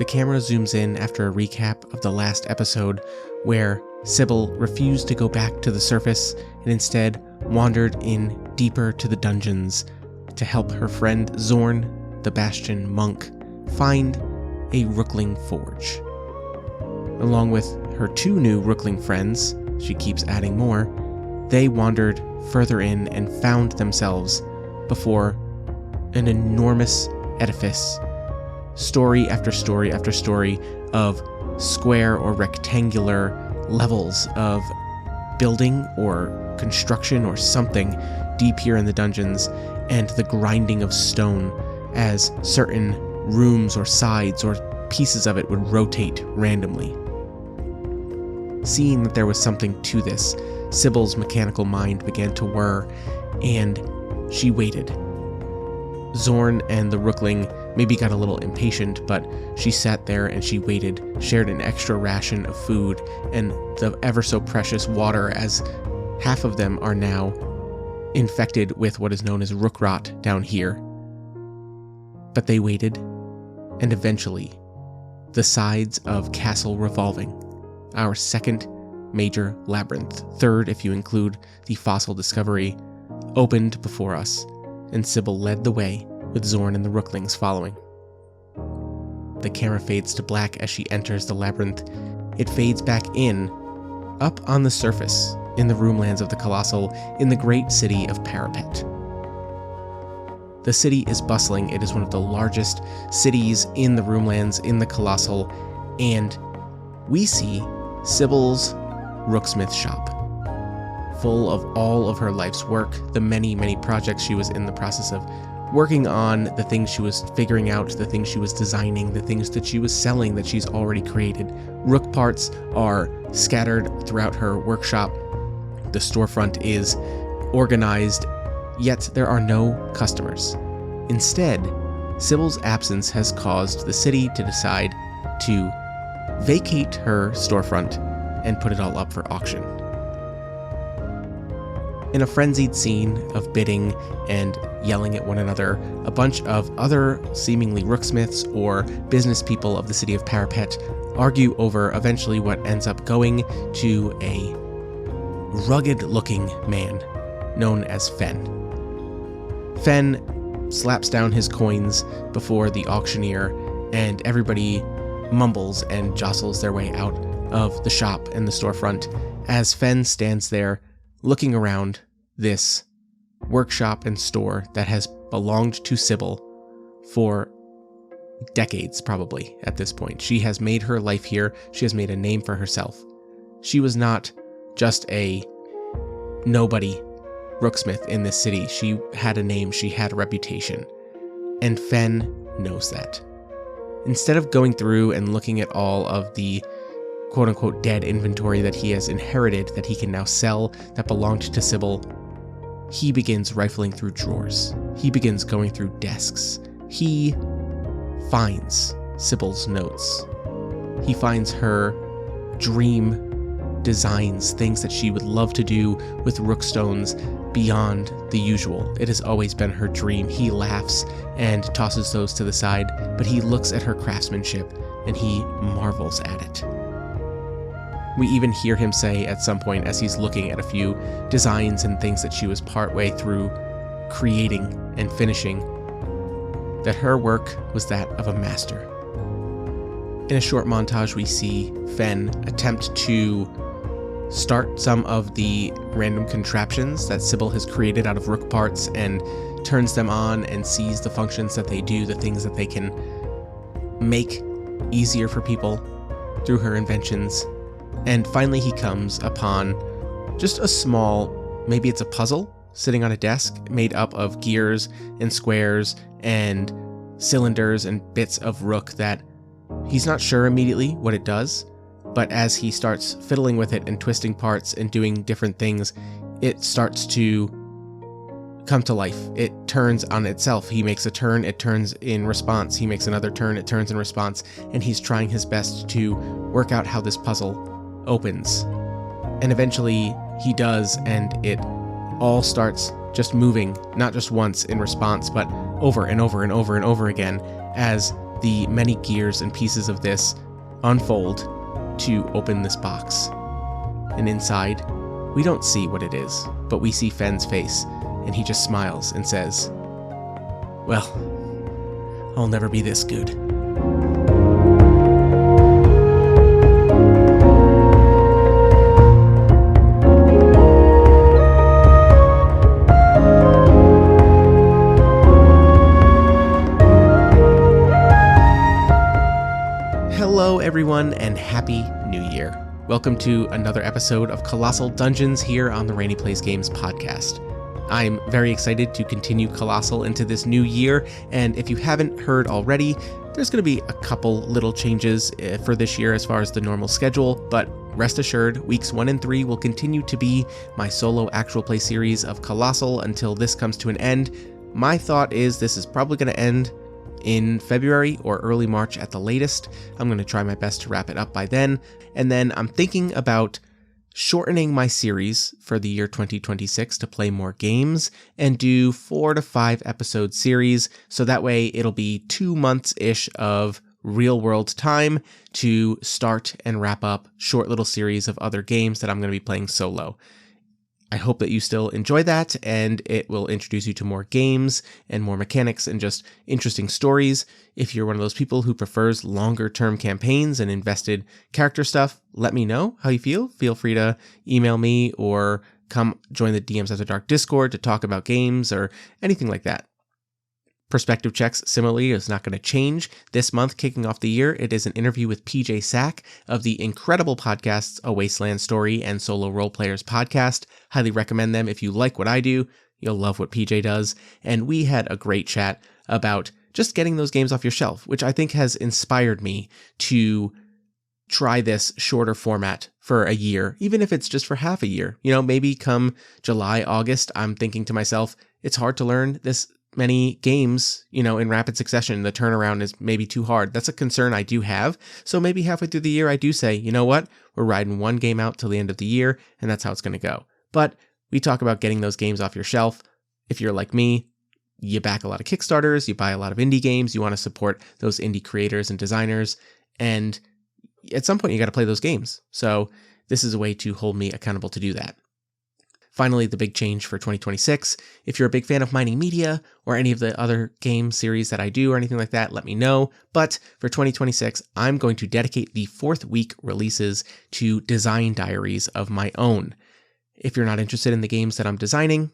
The camera zooms in after a recap of the last episode where Sybil refused to go back to the surface and instead wandered in deeper to the dungeons to help her friend Zorn, the Bastion monk, find a rookling forge. Along with her 2 new rookling friends, she keeps adding more, they wandered further in and found themselves before an enormous edifice, story after story after story of square or rectangular levels of building or construction or something deep here in the dungeons, and the grinding of stone as certain rooms or sides or pieces of it would rotate randomly. Seeing that there was something to this, Sybil's mechanical mind began to whir, and she waited. Zorn and the rookling maybe got a little impatient, but she sat there and she waited, shared an extra ration of food and the ever so precious water, as half of them are now infected with what is known as rook rot down here. But they waited, and eventually, the sides of Castle Revolving, our second major labyrinth, third if you include the fossil discovery, opened before us, and Sybil led the way with Zorn and the rooklings following. The camera fades to black as she enters the labyrinth. It fades back in, up on the surface, in the roomlands of the Colostle, in the great city of Parapet. The city is bustling. It is one of the largest cities in the roomlands in the Colostle, and we see Sybil's rooksmith shop, full of all of her life's work, the many, many projects she was in the process of working on, the things she was figuring out, the things she was designing, the things that she was selling that she's already created. Rook parts are scattered throughout her workshop. The storefront is organized, yet there are no customers. Instead, Sybil's absence has caused the city to decide to vacate her storefront and put it all up for auction. In a frenzied scene of bidding and yelling at one another, a bunch of other seemingly rooksmiths or business people of the city of Parapet argue over eventually what ends up going to a rugged-looking man known as Fen. Fen slaps down his coins before the auctioneer, and everybody mumbles and jostles their way out of the shop and the storefront as Fen stands there looking around this workshop and store that has belonged to Sybil for decades, probably, at this point. She has made her life here. She has made a name for herself. She was not just a nobody rooksmith in this city. She had a name. She had a reputation. And Fen knows that. Instead of going through and looking at all of the quote-unquote dead inventory that he has inherited that he can now sell that belonged to Sybil, he begins rifling through drawers. He begins going through desks. He finds Sybil's notes. He finds her dream designs, things that she would love to do with rookstones beyond the usual. It has always been her dream. He laughs and tosses those to the side, but he looks at her craftsmanship and he marvels at it. We even hear him say at some point, as he's looking at a few designs and things that she was partway through creating and finishing, that her work was that of a master. In a short montage, we see Fen attempt to start some of the random contraptions that Sybil has created out of rook parts and turns them on and sees the functions that they do, the things that they can make easier for people through her inventions. And finally he comes upon just a small, maybe it's a puzzle, sitting on a desk made up of gears and squares and cylinders and bits of rook that he's not sure immediately what it does, but as he starts fiddling with it and twisting parts and doing different things, it starts to come to life. It turns on itself. He makes a turn, it turns in response. He makes another turn, it turns in response, and he's trying his best to work out how this puzzle opens. And eventually he does, and it all starts just moving, not just once in response, but over and over and over and over again, as the many gears and pieces of this unfold to open this box. And inside, we don't see what it is, but we see Fenn's face, and he just smiles and says, "Well, I'll never be this good." Hello everyone, and Happy New Year. Welcome to another episode of Colossal Dungeons here on the Rene Plays Games podcast. I'm very excited to continue Colossal into this new year, and if you haven't heard already, there's going to be a couple little changes for this year as far as the normal schedule, but rest assured, weeks 1 and 3 will continue to be my solo actual play series of Colossal until this comes to an end. My thought is this is probably going to end in February or early March at the latest. I'm going to try my best to wrap it up by then, and then I'm thinking about shortening my series for the year 2026 to play more games and do 4 to 5 episode series, so that way it'll be 2 months-ish of real world time to start and wrap up short little series of other games that I'm going to be playing solo. I hope that you still enjoy that, and it will introduce you to more games and more mechanics and just interesting stories. If you're one of those people who prefers longer term campaigns and invested character stuff, let me know how you feel. Feel free to email me or come join the DMs After Dark Discord to talk about games or anything like that. Perspective Checks, similarly, is not going to change. This month, kicking off the year, it is an interview with PJ Sack of the incredible podcasts A Wasteland Story and Solo Role Players podcast. Highly recommend them. If you like what I do, you'll love what PJ does. And we had a great chat about just getting those games off your shelf, which I think has inspired me to try this shorter format for a year, even if it's just for half a year. You know, maybe come July, August, I'm thinking to myself, it's hard to learn this many games, in rapid succession. The turnaround is maybe too hard. That's a concern I do have. So maybe halfway through the year, I do say, you know what? We're riding one game out till the end of the year, and that's how it's going to go. But we talk about getting those games off your shelf. If you're like me, you back a lot of Kickstarters, you buy a lot of indie games, you want to support those indie creators and designers, and at some point you got to play those games. So this is a way to hold me accountable to do that. Finally, the big change for 2026. If you're a big fan of Mining Media or any of the other game series that I do or anything like that, let me know. But for 2026, I'm going to dedicate the 4th week releases to design diaries of my own. If you're not interested in the games that I'm designing,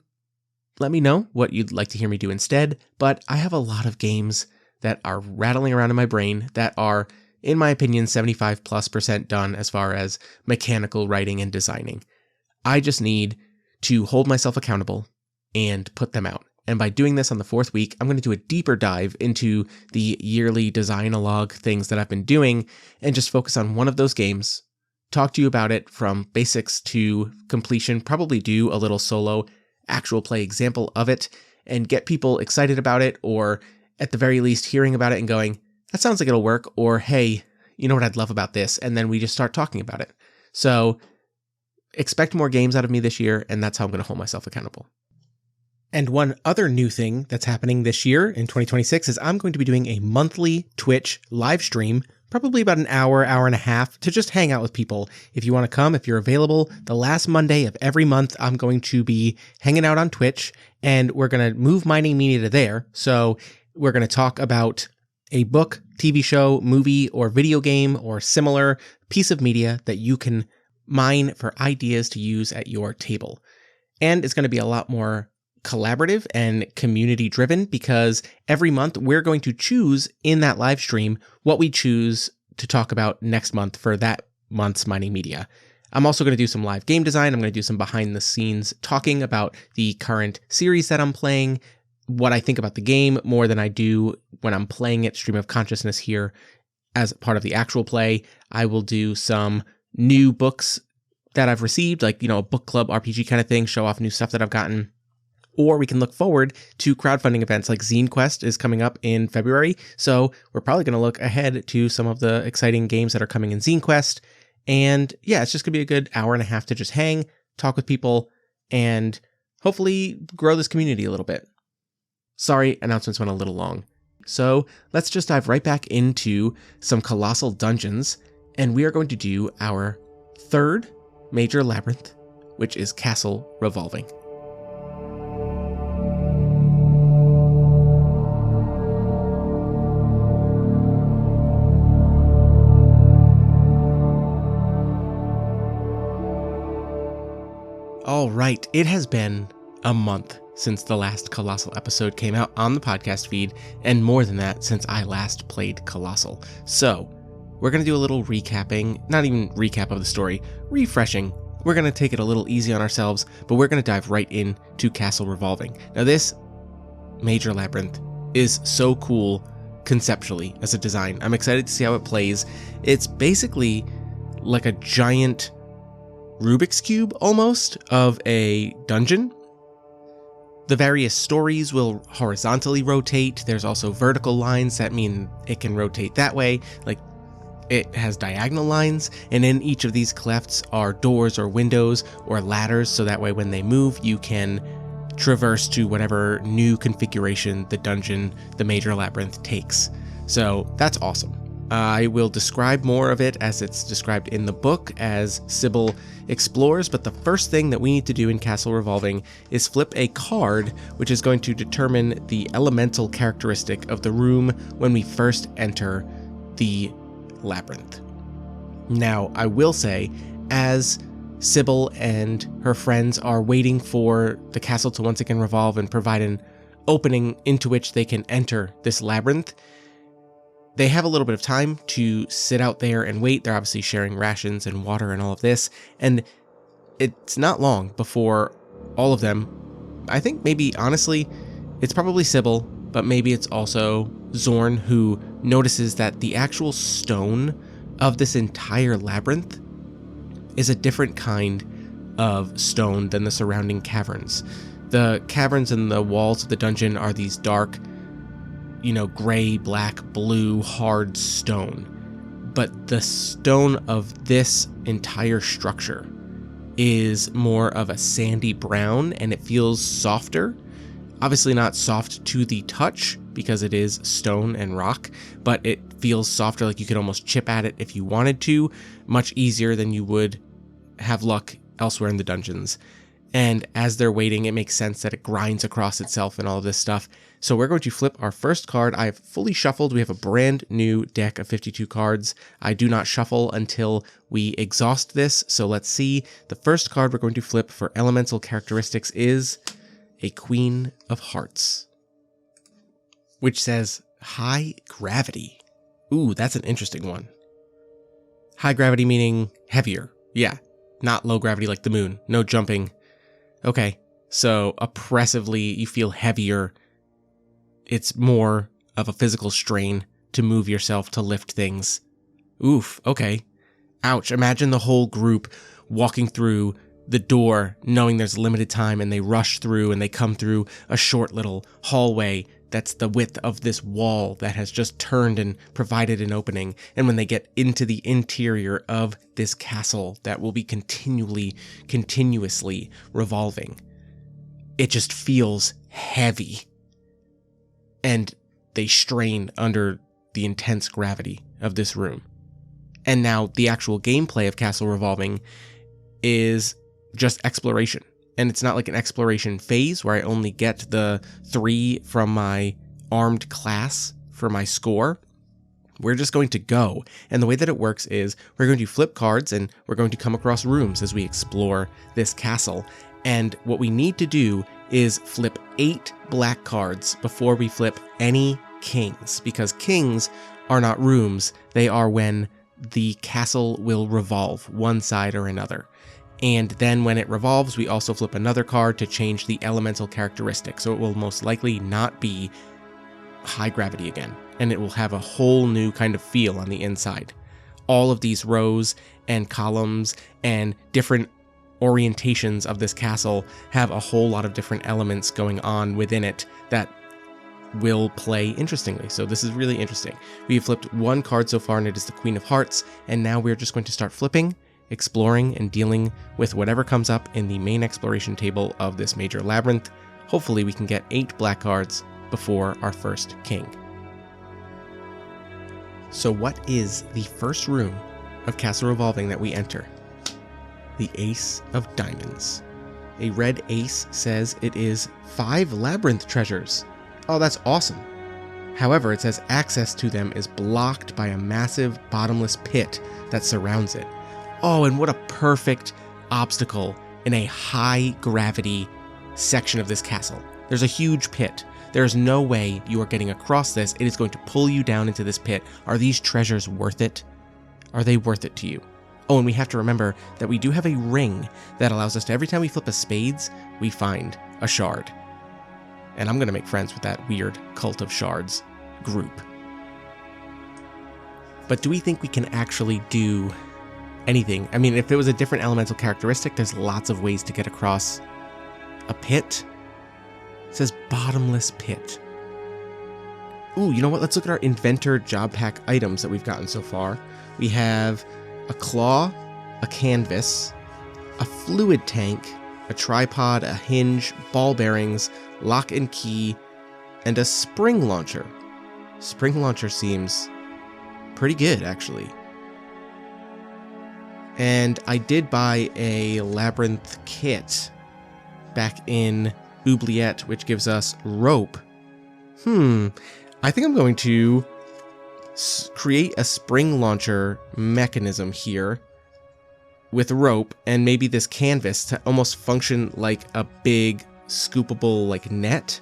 let me know what you'd like to hear me do instead. But I have a lot of games that are rattling around in my brain that are, in my opinion, 75+% done as far as mechanical writing and designing. I just need to hold myself accountable and put them out. And by doing this on the 4th week, I'm going to do a deeper dive into the yearly design-a-log things that I've been doing and just focus on one of those games, talk to you about it from basics to completion, probably do a little solo actual play example of it and get people excited about it, or at the very least hearing about it and going, that sounds like it'll work, or hey, you know what I'd love about this? And then we just start talking about it. So expect more games out of me this year, and that's how I'm going to hold myself accountable. And one other new thing that's happening this year in 2026 is I'm going to be doing a monthly Twitch live stream, probably about an hour and a half, to just hang out with people. If you want to come, if you're available, the last Monday of every month, I'm going to be hanging out on Twitch, and we're going to move Mining Media to there. So we're going to talk about a book, TV show, movie, or video game, or similar piece of media that you can mine for ideas to use at your table. And it's going to be a lot more collaborative and community driven because every month we're going to choose in that live stream what we choose to talk about next month for that month's Mining Media. I'm also going to do some live game design. I'm going to do some behind the scenes talking about the current series that I'm playing, what I think about the game more than I do when I'm playing it stream of consciousness here as part of the actual play. I will do some new books that I've received, like, a book club RPG kind of thing, show off new stuff that I've gotten. Or we can look forward to crowdfunding events like Zine Quest is coming up in February. So we're probably going to look ahead to some of the exciting games that are coming in Zine Quest. And yeah, it's just going to be a good hour and a half to just hang, talk with people, and hopefully grow this community a little bit. Sorry, announcements went a little long. So let's just dive right back into some Colossal dungeons, and we are going to do our third major labyrinth, which is Castle Revolving. All right, it has been a month since the last Colossal episode came out on the podcast feed, and more than that since I last played Colossal. So, we're going to do a little recapping, not even recap of the story, refreshing. We're going to take it a little easy on ourselves, but we're going to dive right into Castle Revolving. Now this major labyrinth is so cool conceptually as a design. I'm excited to see how it plays. It's basically like a giant Rubik's Cube almost of a dungeon. The various stories will horizontally rotate. There's also vertical lines that mean it can rotate that way. Like it has diagonal lines, and in each of these clefts are doors or windows or ladders, so that way when they move you can traverse to whatever new configuration the dungeon, the major labyrinth, takes. So that's awesome. I will describe more of it as it's described in the book as Sybil explores, but the first thing that we need to do in Castle Revolving is flip a card, which is going to determine the elemental characteristic of the room when we first enter the labyrinth. Now, I will say, as Sybil and her friends are waiting for the castle to once again revolve and provide an opening into which they can enter this labyrinth, they have a little bit of time to sit out there and wait. They're obviously sharing rations and water and all of this, and it's not long before all of them, I think maybe honestly, it's probably Sybil, but maybe it's also Zorn, who notices that the actual stone of this entire labyrinth is a different kind of stone than the surrounding caverns. The caverns and the walls of the dungeon are these dark, gray, black, blue, hard stone. But the stone of this entire structure is more of a sandy brown, and it feels softer. Obviously not soft to the touch because it is stone and rock, but it feels softer, like you could almost chip at it if you wanted to, much easier than you would have luck elsewhere in the dungeons. And as they're waiting, it makes sense that it grinds across itself and all of this stuff. So we're going to flip our first card. I have fully shuffled. We have a brand new deck of 52 cards. I do not shuffle until we exhaust this. So let's see. The first card we're going to flip for elemental characteristics is a Queen of Hearts, which says high gravity. Ooh, that's an interesting one. High gravity meaning heavier. Yeah, not low gravity like the moon. No jumping. Okay, so oppressively you feel heavier. It's more of a physical strain to move yourself, to lift things. Oof, okay. Ouch, imagine the whole group walking through the door knowing there's limited time, and they rush through and they come through a short little hallway that's the width of this wall that has just turned and provided an opening. And when they get into the interior of this castle that will be continuously revolving, it just feels heavy. And they strain under the intense gravity of this room. And now the actual gameplay of Castle Revolving is just exploration. And it's not like an exploration phase where I only get the 3 from my armed class for my score. We're just going to go. And the way that it works is we're going to flip cards and we're going to come across rooms as we explore this castle. And what we need to do is flip 8 black cards before we flip any kings, because kings are not rooms. They are when the castle will revolve one side or another. And then when it revolves, we also flip another card to change the elemental characteristic. So it will most likely not be high gravity again, and it will have a whole new kind of feel on the inside. All of these rows and columns and different orientations of this castle have a whole lot of different elements going on within it that will play interestingly. So this is really interesting. We have flipped 1 card so far, and it is the Queen of Hearts, and now we're just going to start flipping, exploring, and dealing with whatever comes up in the main exploration table of this major labyrinth. Hopefully we can get 8 black cards before our first king. So what is the first room of Castle Revolving that we enter? The Ace of Diamonds. A red ace says it is 5 labyrinth treasures. Oh, that's awesome. However, it says access to them is blocked by a massive bottomless pit that surrounds it. Oh, and what a perfect obstacle in a high gravity section of this castle. There's a huge pit. There is no way you are getting across this. It is going to pull you down into this pit. Are these treasures worth it? Are they worth it to you? Oh, and we have to remember that we do have a ring that allows us to, every time we flip a spades, we find a shard. And I'm going to make friends with that weird cult of shards group. But do we think we can actually do anything? I mean, if it was a different elemental characteristic, there's lots of ways to get across a pit. It says bottomless pit. Ooh, you know what? Let's look at our inventor job pack items that we've gotten so far. We have a claw, a canvas, a fluid tank, a tripod, a hinge, ball bearings, lock and key, and a spring launcher. Spring launcher seems pretty good, actually. And I did buy a labyrinth kit back in Oubliette, which gives us rope. I think I'm going to create a spring launcher mechanism here with rope and maybe this canvas to almost function like a big scoopable like net.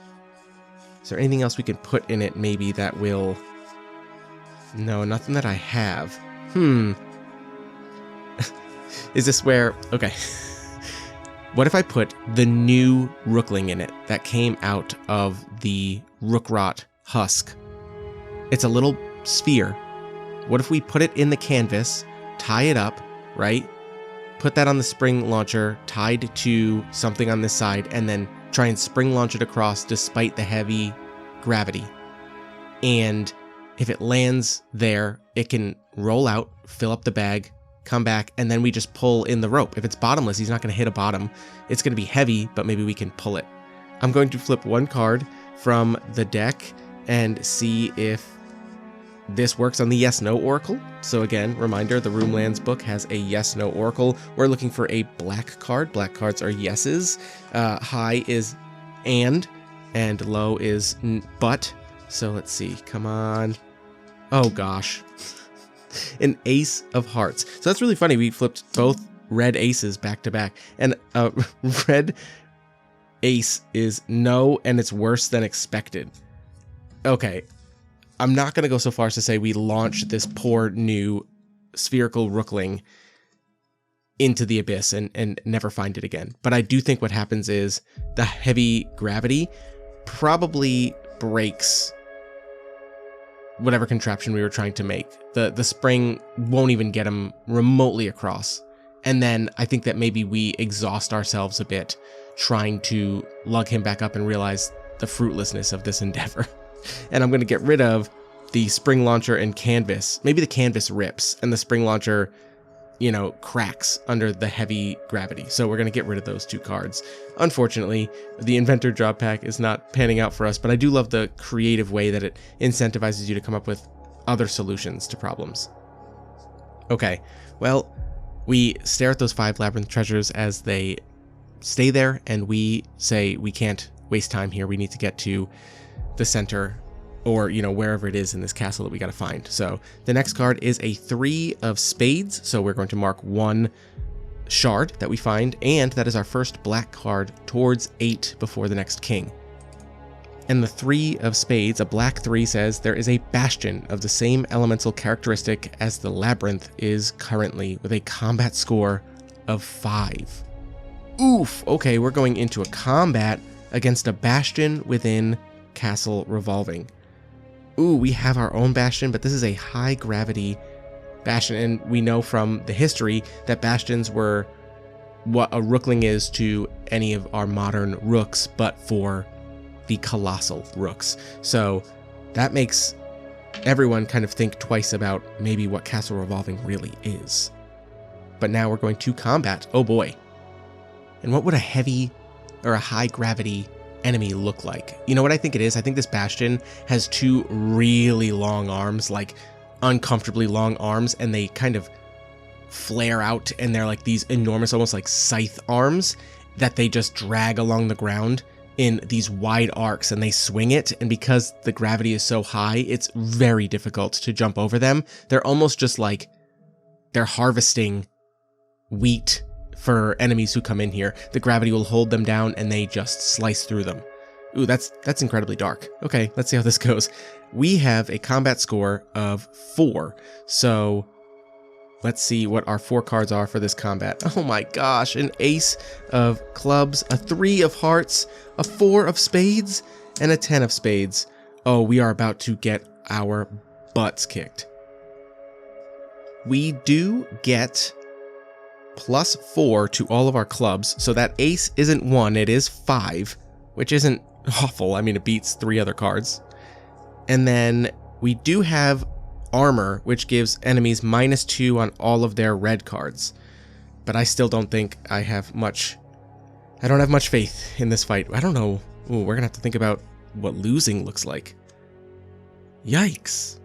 Is there anything else we can put in it maybe that will... No, nothing that I have. Is this where... Okay. What if I put the new rookling in it that came out of the rookrot husk? It's a little sphere. What if we put it in the canvas, tie it up, right? Put that on the spring launcher, tied to something on this side, and then try and spring launch it across despite the heavy gravity. And if it lands there, it can roll out, fill up the bag, come back, and then we just pull in the rope. If it's bottomless, he's not going to hit a bottom. It's going to be heavy, but maybe we can pull it. I'm going to flip one card from the deck and see if this works on the yes-no oracle. So again, reminder, the Roomlands book has a yes-no oracle. We're looking for a black card. Black cards are yeses. High is and low is but. So let's see. Come on. Oh gosh. An ace of hearts. So that's really funny. We flipped both red aces back to back. And red ace is no, and it's worse than expected. Okay. I'm not going to go so far as to say we launch this poor new spherical rookling into the abyss and never find it again. But I do think what happens is the heavy gravity probably breaks whatever contraption we were trying to make. The spring won't even get him remotely across. And then I think that maybe we exhaust ourselves a bit trying to lug him back up and realize the fruitlessness of this endeavor. And I'm going to get rid of the spring launcher and canvas. Maybe the canvas rips and the spring launcher, you know, cracks under the heavy gravity. So we're going to get rid of those two cards. Unfortunately, the inventor job pack is not panning out for us, but I do love the creative way that it incentivizes you to come up with other solutions to problems. Okay, well, we stare at those 5 labyrinth treasures as they stay there, and we say we can't waste time here. We need to get to the center, or, you know, wherever it is in this castle that we got to find. So the next card is a 3 of spades. So we're going to mark 1 shard that we find, and that is our first black card towards 8 before the next king. And the 3 of spades, a black 3, says there is a bastion of the same elemental characteristic as the labyrinth is currently, with a combat score of 5. Oof. Okay, we're going into a combat against a bastion within Castle Revolving. Ooh, we have our own bastion, but this is a high gravity bastion, and we know from the history that bastions were what a rookling is to any of our modern rooks, but for the colossal rooks. So that makes everyone kind of think twice about maybe what Castle Revolving really is. But now we're going to combat. Oh boy. And what would a heavy or a high gravity enemy look like? You know what I think it is? I think this bastion has 2 really long arms, like uncomfortably long arms, and they kind of flare out, and they're like these enormous, almost like scythe arms that they just drag along the ground in these wide arcs, and they swing it. And because the gravity is so high, it's very difficult to jump over them. They're almost just like they're harvesting wheat for enemies who come in here. The gravity will hold them down, and they just slice through them. Ooh, that's incredibly dark. Okay, let's see how this goes. We have a combat score of 4, so let's see what our 4 cards are for this combat. Oh my gosh, an ace of clubs, a 3 of hearts, a 4 of spades, and a 10 of spades. Oh, we are about to get our butts kicked. We do get +4 to all of our clubs, so that ace isn't 1, it is 5, which isn't awful. I mean, it beats 3 other cards. And then we do have armor, which gives enemies -2 on all of their red cards. But I still don't think I have much... I don't have much faith in this fight. I don't know. Ooh, we're gonna have to think about what losing looks like. Yikes.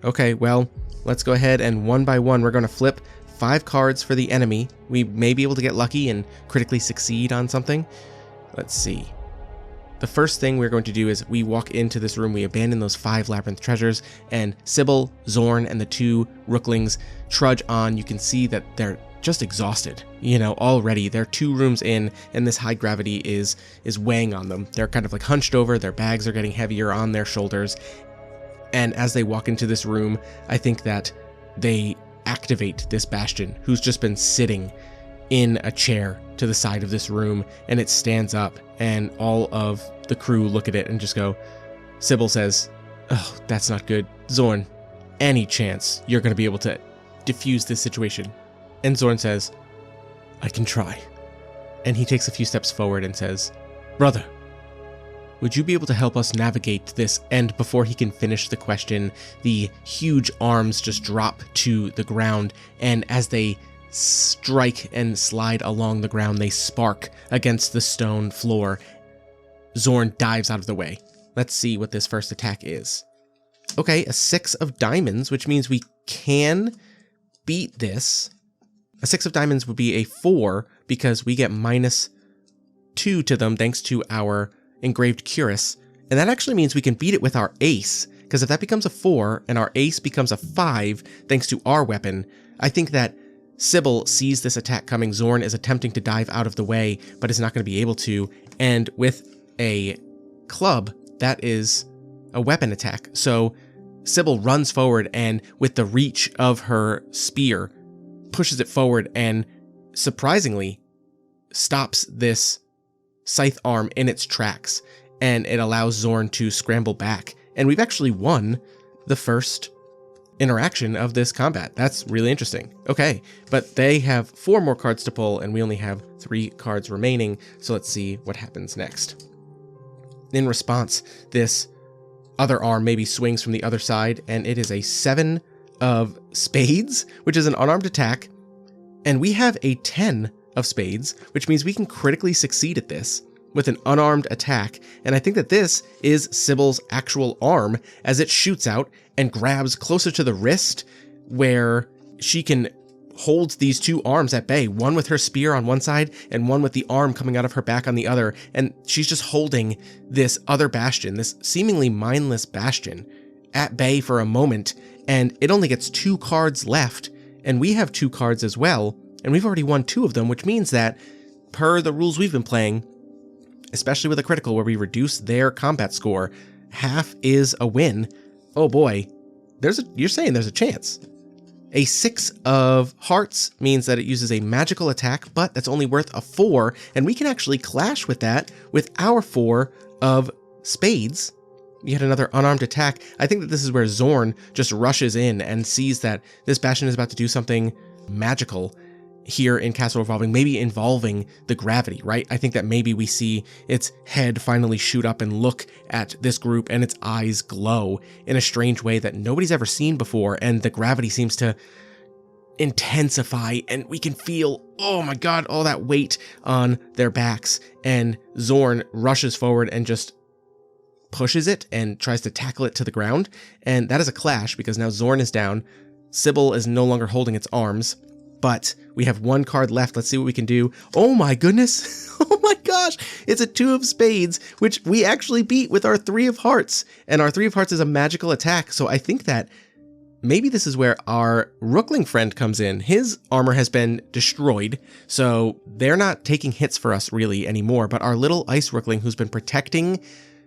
Okay, well, let's go ahead and one by one, we're gonna flip 5 cards for the enemy. We may be able to get lucky and critically succeed on something. Let's see. The first thing we're going to do is we walk into this room, we abandon those 5 labyrinth treasures, and Sybil, Zorn, and the 2 rooklings trudge on. You can see that they're just exhausted, you know, already. They're 2 rooms in, and this high gravity is weighing on them. They're kind of like hunched over, their bags are getting heavier on their shoulders, and as they walk into this room, I think that they activate this Bastion, who's just been sitting in a chair to the side of this room, and it stands up, and all of the crew look at it and just go. Sybil says, "Oh, that's not good. Zorn, any chance you're going to be able to diffuse this situation?" And Zorn says, "I can try." And he takes a few steps forward and says, "Brother, would you be able to help us navigate this?" And before he can finish the question, the huge arms just drop to the ground, and as they strike and slide along the ground, they spark against the stone floor. Zorn dives out of the way. Let's see what this first attack is. Okay, a 6 of diamonds, which means we can beat this. A 6 of diamonds would be a 4 because we get -2 to them thanks to our engraved cuirass. And that actually means we can beat it with our ace, because if that becomes a 4 and our ace becomes a 5 thanks to our weapon, I think that Sybil sees this attack coming. Zorn is attempting to dive out of the way, but is not going to be able to. And with a club, that is a weapon attack. So Sybil runs forward and with the reach of her spear, pushes it forward and surprisingly stops this scythe arm in its tracks. And it allows Zorn to scramble back. And we've actually won the first interaction of this combat. That's really interesting. Okay, but they have 4 more cards to pull, and we only have 3 cards remaining, so let's see what happens next. In response, this other arm maybe swings from the other side, and it is a 7 of spades, which is an unarmed attack, and we have a 10 of spades, which means we can critically succeed at this with an unarmed attack, and I think that this is Sybil's actual arm as it shoots out and grabs closer to the wrist, where she can hold these 2 arms at bay, one with her spear on one side and one with the arm coming out of her back on the other, and she's just holding this other Bastion, this seemingly mindless Bastion, at bay for a moment, and it only gets 2 cards left, and we have 2 cards as well, and we've already won 2 of them, which means that, per the rules we've been playing, especially with a critical where we reduce their combat score, half is a win. Oh boy, you're saying there's a chance. A 6 of hearts means that it uses a magical attack, but that's only worth a 4, and we can actually clash with that with our 4 of spades. Yet another unarmed attack. I think that this is where Zorn just rushes in and sees that this Bastion is about to do something magical here in Castle Revolving, maybe involving the gravity, right? I think that maybe we see its head finally shoot up and look at this group, and its eyes glow in a strange way that nobody's ever seen before, and the gravity seems to intensify, and we can feel, oh my god, all that weight on their backs, and Zorn rushes forward and just pushes it and tries to tackle it to the ground. And that is a clash because now Zorn is down. Sybil is no longer holding its arms, but we have one card left. Let's see what we can do. Oh my goodness. Oh my gosh. It's a 2 of spades, which we actually beat with our 3 of hearts. And our 3 of hearts is a magical attack. So I think that maybe this is where our rookling friend comes in. His armor has been destroyed, so they're not taking hits for us really anymore. But our little ice rookling, who's been protecting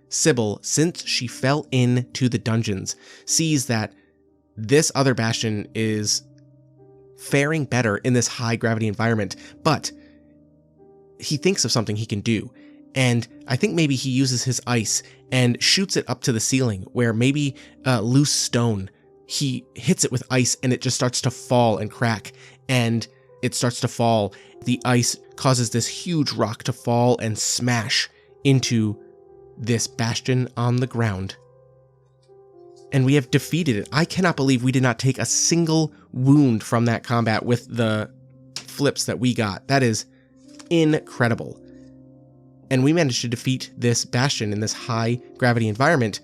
Sybil since she fell into the dungeons, sees that this other Bastion is faring better in this high gravity environment, but he thinks of something he can do. And I think maybe he uses his ice and shoots it up to the ceiling, where maybe loose stone, he hits it with ice and it just starts to fall and crack, and it starts to fall. The ice causes this huge rock to fall and smash into this Bastion on the ground. And we have defeated it. I cannot believe we did not take a single wound from that combat with the flips that we got. That is incredible. And we managed to defeat this Bastion in this high gravity environment.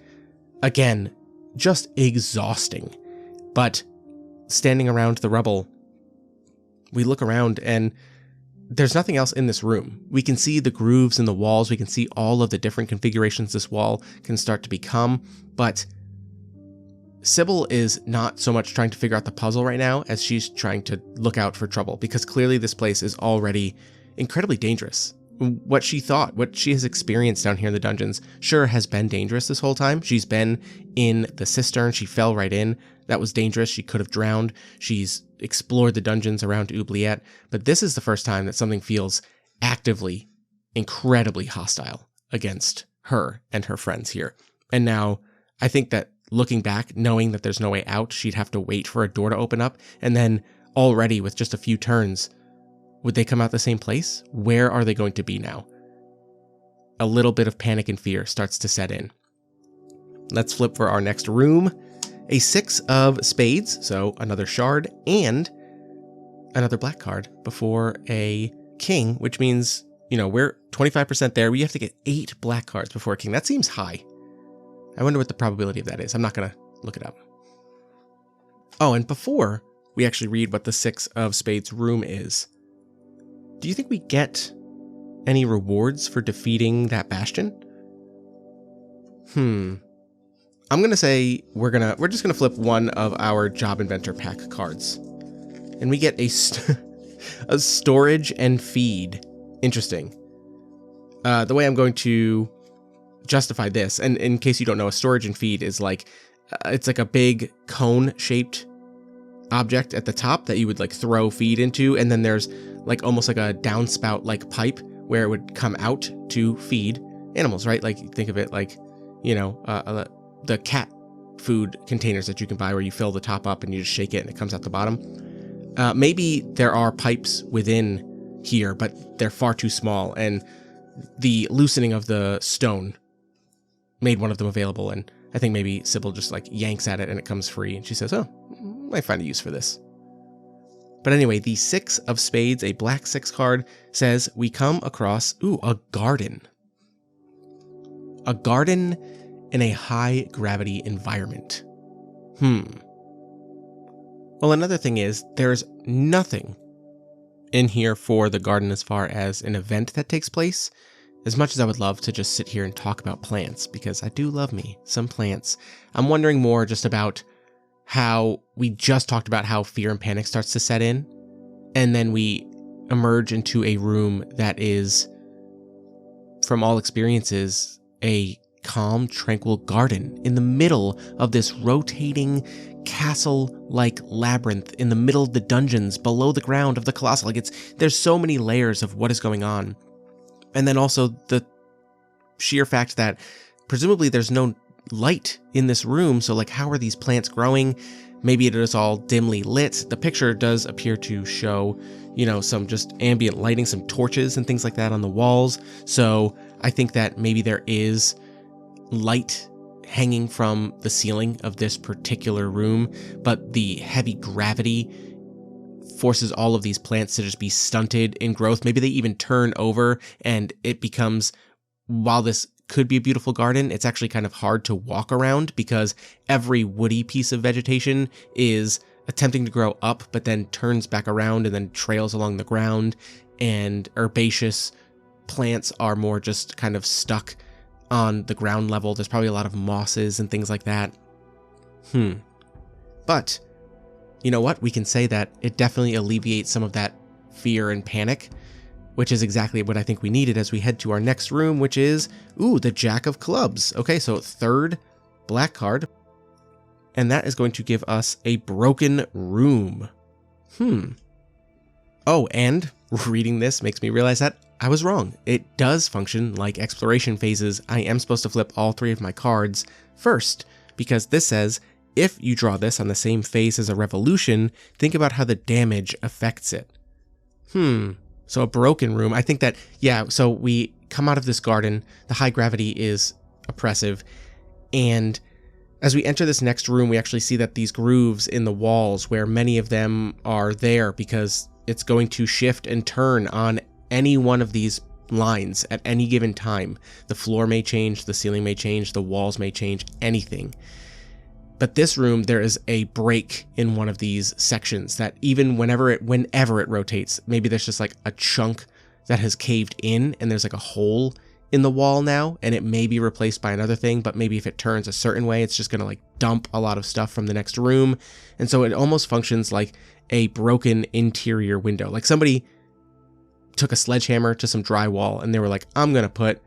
Again, just exhausting. But standing around the rubble, we look around and there's nothing else in this room. We can see the grooves in the walls. We can see all of the different configurations this wall can start to become. But Sybil is not so much trying to figure out the puzzle right now as she's trying to look out for trouble, because clearly this place is already incredibly dangerous. What she thought, what she has experienced down here in the dungeons, sure has been dangerous this whole time. She's been in the cistern. She fell right in. That was dangerous. She could have drowned. She's explored the dungeons around Oubliette. But this is the first time that something feels actively, incredibly hostile against her and her friends here. And now I think that looking back, knowing that there's no way out, she'd have to wait for a door to open up. And then already with just a few turns, would they come out the same place? Where are they going to be now? A little bit of panic and fear starts to set in. Let's flip for our next room. A 6 of spades, so another shard, and another black card before a king, which means, you know, we're 25% there. We have to get 8 black cards before a king. That seems high. I wonder what the probability of that is. I'm not going to look it up. Oh, and before we actually read what the 6 of spades room is, do you think we get any rewards for defeating that Bastion? I'm going to say we're just going to flip one of our Job Inventor pack cards. And we get a storage and feed. Interesting. The way I'm going to justify this, and in case you don't know, a storage and feed is like, it's like a big cone-shaped object at the top that you would like throw feed into, and then there's like almost like a downspout like pipe where it would come out to feed animals, right? Like think of it like, you know, the cat food containers that you can buy where you fill the top up and you just shake it and it comes out the bottom. Maybe there are pipes within here, but they're far too small, and the loosening of the stone made one of them available, and I think maybe Sybil just like yanks at it and it comes free, and she says, oh, I might find a use for this. But anyway, the 6 of spades, a black 6 card, says we come across, a garden. A garden in a high gravity environment. Well, another thing is there's nothing in here for the garden as far as an event that takes place. As much as I would love to just sit here and talk about plants, because I do love me some plants, I'm wondering more just about how we just talked about how fear and panic starts to set in, and then we emerge into a room that is, from all experiences, a calm, tranquil garden in the middle of this rotating castle-like labyrinth in the middle of the dungeons below the ground of the Colostle. Like there's so many layers of what is going on. And then also the sheer fact that presumably there's no light in this room, so like how are these plants growing? Maybe it is all dimly lit. The picture does appear to show, you know, some just ambient lighting, some torches and things like that on the walls. So I think that maybe there is light hanging from the ceiling of this particular room, but the heavy gravity forces all of these plants to just be stunted in growth. Maybe they even turn over and it becomes while this could be a beautiful garden, it's actually kind of hard to walk around because every woody piece of vegetation is attempting to grow up, but then turns back around and then trails along the ground, and herbaceous plants are more just kind of stuck on the ground level. There's probably a lot of mosses and things like that. But, you know what? We can say that it definitely alleviates some of that fear and panic, which is exactly what I think we needed as we head to our next room, which is, the Jack of Clubs. Okay, so 3rd black card. And that is going to give us a broken room. Oh, and reading this makes me realize that I was wrong. It does function like exploration phases. I am supposed to flip all 3 of my cards first, because this says, if you draw this on the same phase as a revolution, think about how the damage affects it. So a broken room. I think that, so we come out of this garden, the high gravity is oppressive, and as we enter this next room, we actually see that these grooves in the walls, where many of them are there because it's going to shift and turn on any one of these lines at any given time. The floor may change, the ceiling may change, the walls may change, anything. But this room, there is a break in one of these sections that even whenever it rotates, maybe there's just like a chunk that has caved in and there's like a hole in the wall now, and it may be replaced by another thing, but maybe if it turns a certain way, it's just going to like dump a lot of stuff from the next room. And so it almost functions like a broken interior window. Like somebody took a sledgehammer to some drywall and they were like, I'm going to put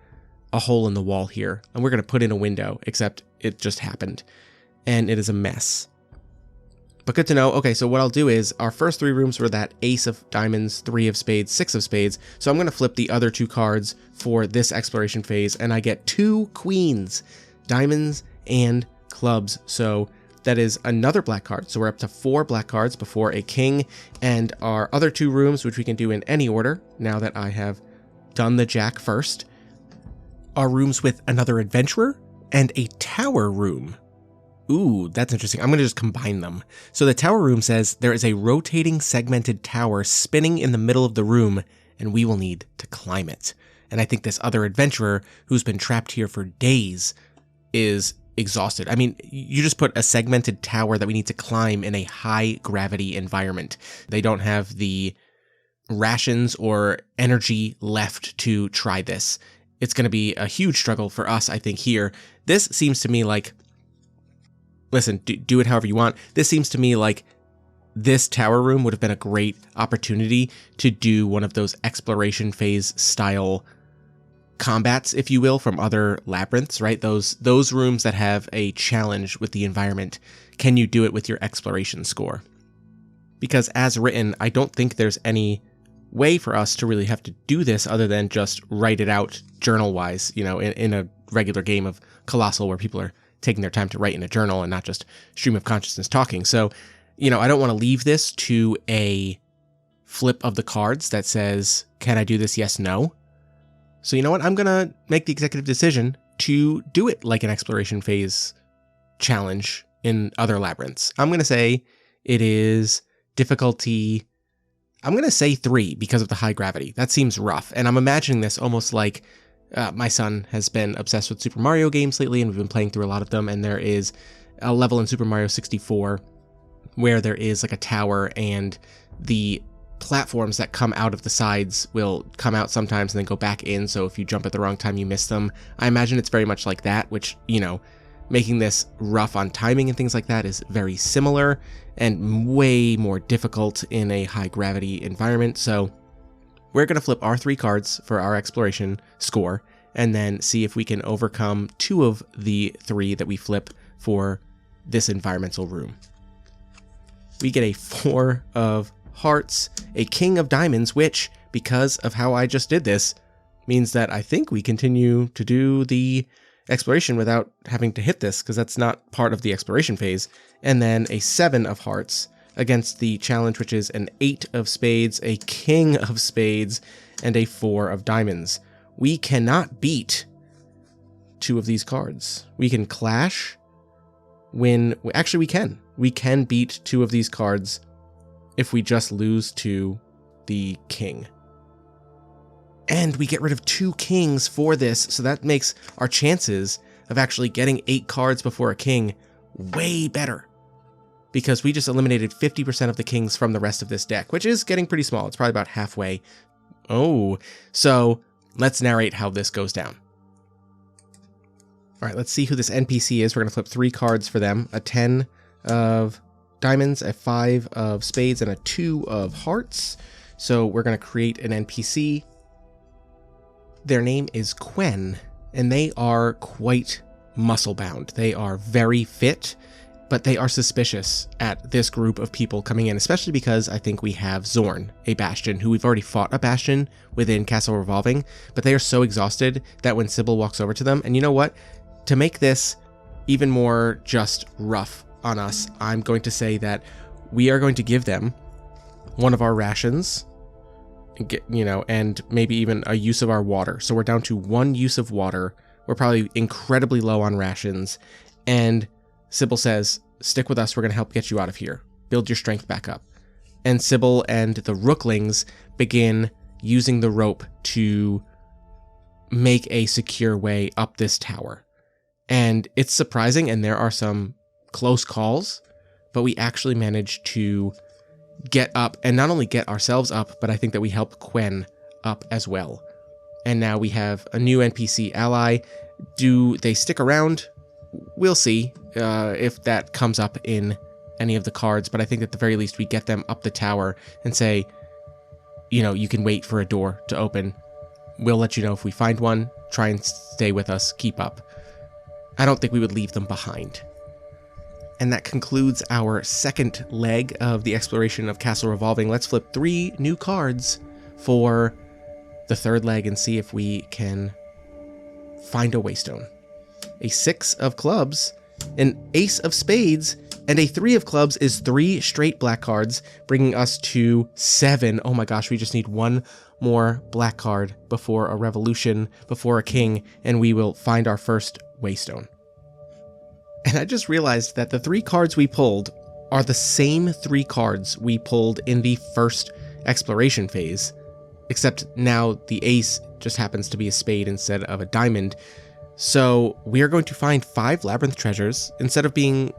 a hole in the wall here and we're going to put in a window, except it just happened. And it is a mess. But good to know. Okay, so what I'll do is, our first 3 rooms were that Ace of Diamonds, 3 of Spades, 6 of Spades. So I'm going to flip the other 2 cards for this exploration phase, and I get 2 Queens, Diamonds and Clubs. So that is another black card. So we're up to 4 black cards before a King, and our other 2 rooms, which we can do in any order, now that I have done the Jack first, are rooms with another Adventurer and a Tower room. Ooh, that's interesting. I'm going to just combine them. So the tower room says there is a rotating segmented tower spinning in the middle of the room, and we will need to climb it. And I think this other adventurer who's been trapped here for days is exhausted. I mean, you just put a segmented tower that we need to climb in a high gravity environment. They don't have the rations or energy left to try this. It's going to be a huge struggle for us, I think, here. This seems to me like, listen, do it however you want. This seems to me like this tower room would have been a great opportunity to do one of those exploration phase style combats, if you will, from other labyrinths, right? Those rooms that have a challenge with the environment. Can you do it with your exploration score? Because as written, I don't think there's any way for us to really have to do this other than just write it out journal-wise, in a regular game of Colostle where people are taking their time to write in a journal and not just stream of consciousness talking. So, I don't want to leave this to a flip of the cards that says, can I do this? Yes, no. So you know what? I'm going to make the executive decision to do it like an exploration phase challenge in other labyrinths. I'm going to say it is difficulty, I'm going to say 3 because of the high gravity. That seems rough. And I'm imagining this almost like my son has been obsessed with Super Mario games lately, and we've been playing through a lot of them, and there is a level in Super Mario 64 where there is like a tower, and the platforms that come out of the sides will come out sometimes and then go back in, so if you jump at the wrong time, you miss them. I imagine it's very much like that, which, making this rough on timing and things like that is very similar and way more difficult in a high-gravity environment, so we're going to flip our 3 cards for our exploration score, and then see if we can overcome 2 of the 3 that we flip for this environmental room. We get a 4 of hearts, a King of Diamonds, which, because of how I just did this, means that I think we continue to do the exploration without having to hit this, because that's not part of the exploration phase, and then a 7 of hearts, against the challenge, which is an 8 of spades, a King of spades, and a 4 of diamonds. We cannot beat 2 of these cards. We can clash actually we can. We can beat 2 of these cards if we just lose to the King. And we get rid of 2 kings for this, so that makes our chances of actually getting 8 cards before a king way better. Because we just eliminated 50% of the kings from the rest of this deck, which is getting pretty small. It's probably about halfway. Oh, so let's narrate how this goes down. All right, let's see who this NPC is. We're going to flip 3 cards for them. A 10 of diamonds, a 5 of spades, and a 2 of hearts. So we're going to create an NPC. Their name is Quen, and they are quite muscle-bound. They are very fit, but they are suspicious at this group of people coming in, especially because I think we have Zorn, a Bastion, who we've already fought a Bastion within Castle Revolving, but they are so exhausted that when Sybil walks over to them, and you know what? To make this even more just rough on us, I'm going to say that we are going to give them one of our rations, and maybe even a use of our water. So we're down to 1 use of water. We're probably incredibly low on rations, and Sybil says, stick with us, we're going to help get you out of here. Build your strength back up. And Sybil and the rooklings begin using the rope to make a secure way up this tower. And it's surprising, and there are some close calls, but we actually managed to get up, and not only get ourselves up, but I think that we help Quen up as well. And now we have a new NPC ally. Do they stick around? We'll see if that comes up in any of the cards, but I think at the very least we get them up the tower and say, you can wait for a door to open. We'll let you know if we find one. Try and stay with us. Keep up. I don't think we would leave them behind. And that concludes our second leg of the exploration of Castle Revolving. Let's flip 3 new cards for the third leg and see if we can find a waystone. A 6 of clubs, an ace of spades, and a 3 of clubs is 3 straight black cards, bringing us to 7. Oh my gosh, we just need 1 more black card before a revolution, before a king, and we will find our first waystone. And I just realized that the 3 cards we pulled are the same 3 cards we pulled in the first exploration phase, except now the ace just happens to be a spade instead of a diamond. So we are going to find 5 labyrinth treasures. Instead of being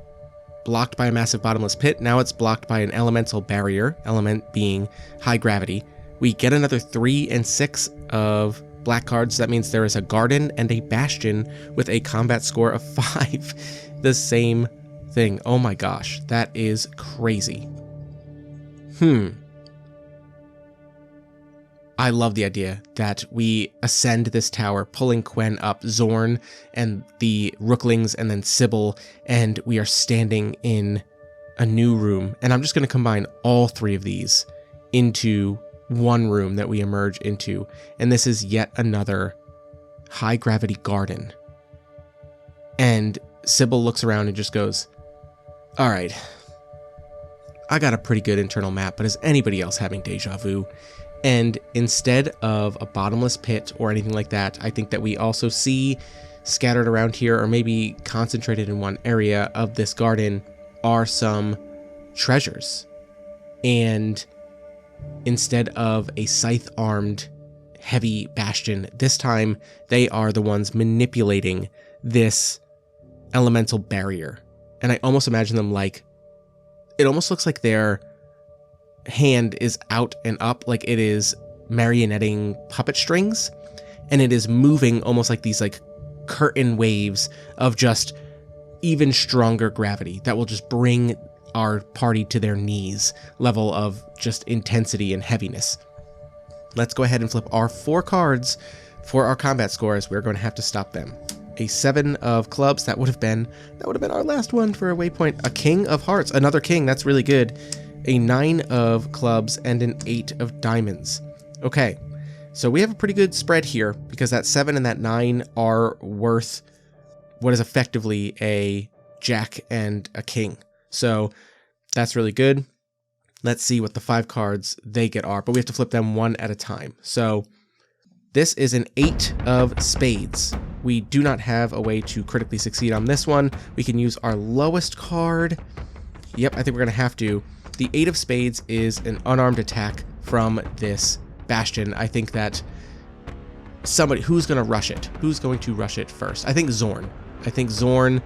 blocked by a massive bottomless pit, now it's blocked by an elemental barrier, element being high gravity. We get another 3 and 6 of black cards. That means there is a garden and a bastion with a combat score of 5. The same thing. Oh my gosh, that is crazy. I love the idea that we ascend this tower, pulling Quen up, Zorn and the rooklings, and then Sybil, and we are standing in a new room. And I'm just going to combine all 3 of these into one room that we emerge into. And this is yet another high gravity garden. And Sybil looks around and just goes, all right, I got a pretty good internal map, but is anybody else having deja vu? And instead of a bottomless pit or anything like that, I think that we also see scattered around here, or maybe concentrated in one area of this garden, are some treasures. And instead of a scythe-armed heavy bastion, this time they are the ones manipulating this elemental barrier. And I almost imagine them like, it almost looks like their hand is out and up, like it is marionetting puppet strings, and it is moving almost like these like curtain waves of just even stronger gravity that will just bring our party to their knees level of just intensity and heaviness. Let's go ahead and flip our 4 cards for our combat scores. We're going to have to stop them. A 7 of clubs, that would have been our last one for a waypoint. A king of hearts, another king, that's really good. A 9 of clubs and an 8 of diamonds. Okay, so we have a pretty good spread here because that 7 and that 9 are worth what is effectively a jack and a king. So that's really good. Let's see what the 5 cards they get are, but we have to flip them one at a time. So this is an 8 of spades. We do not have a way to critically succeed on this one. We can use our lowest card. Yep, I think we're going to have to. The 8 of spades is an unarmed attack from this bastion. I think that somebody who's going to rush it. Who's going to rush it first? I think Zorn. I think Zorn